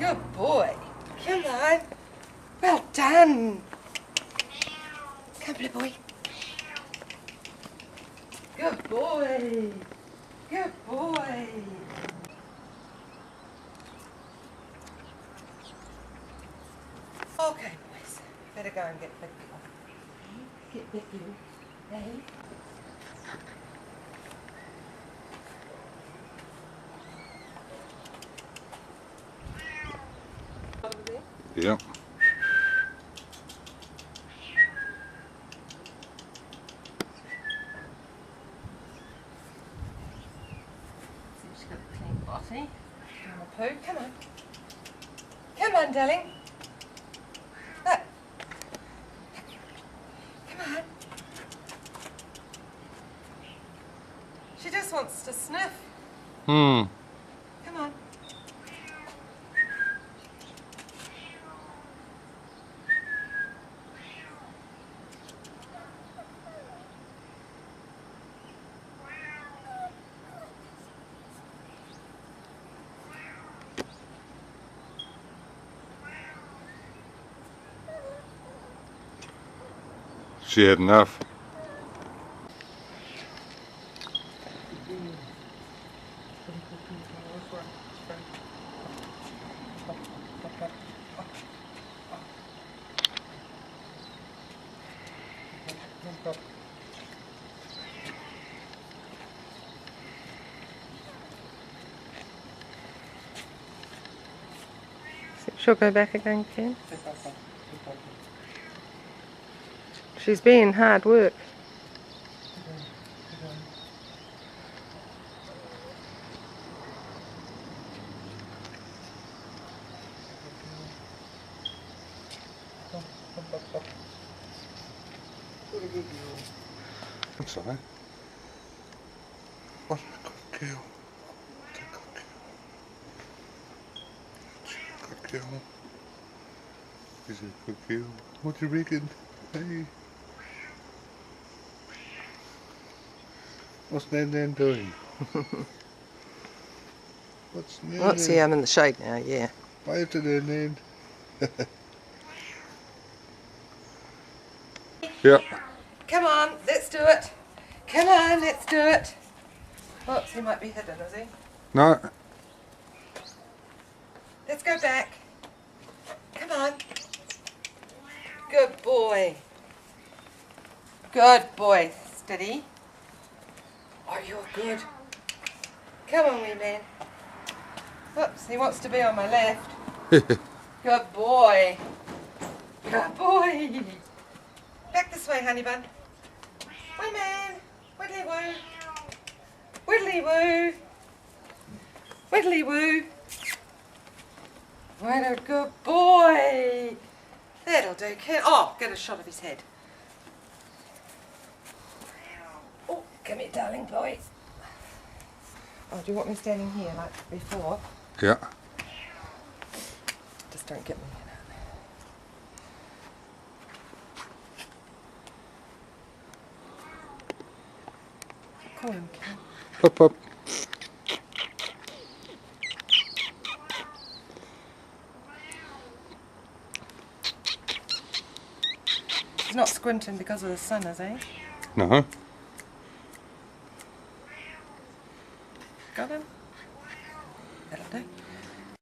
Good boy. Come on. Well done. Come, little boy. Good boy. Good boy. Okay, boys. Better go and get Becky off. Get Becky. Hey. Yeah. She's got a clean botty. On the poo. Come on. Come on, darling. Look. Come on. She just wants to sniff. Hmm. Come on. She had enough. She'll go back again, Ken. She's being hard work. That's all right. What a good girl. Good girl. She's a good girl. What do you reckon? Hey. What's Nan Nan doing? What's Nan Nan? Let's see, I'm in the shade now, yeah. Wave to Nan Nan. Yeah. Come on, let's do it. Come on, let's do it. Oops, he might be hidden, is he? No. Let's go back. Come on. Good boy. Good boy. Steady. Oh, you're good. Come on, wee man. Oops, he wants to be on my left. Good boy. Good boy. Back this way, honey bun. Wee man. Widdly woo. Widdly woo. Widdly woo. What a good boy. That'll do, kid. Oh, get a shot of his head. Oh, come here, darling boy. Oh, do you want me standing here like before? Yeah. Just don't get me in it. Call him, Ken. Up, up. He's not squinting because of the sun, is he? No.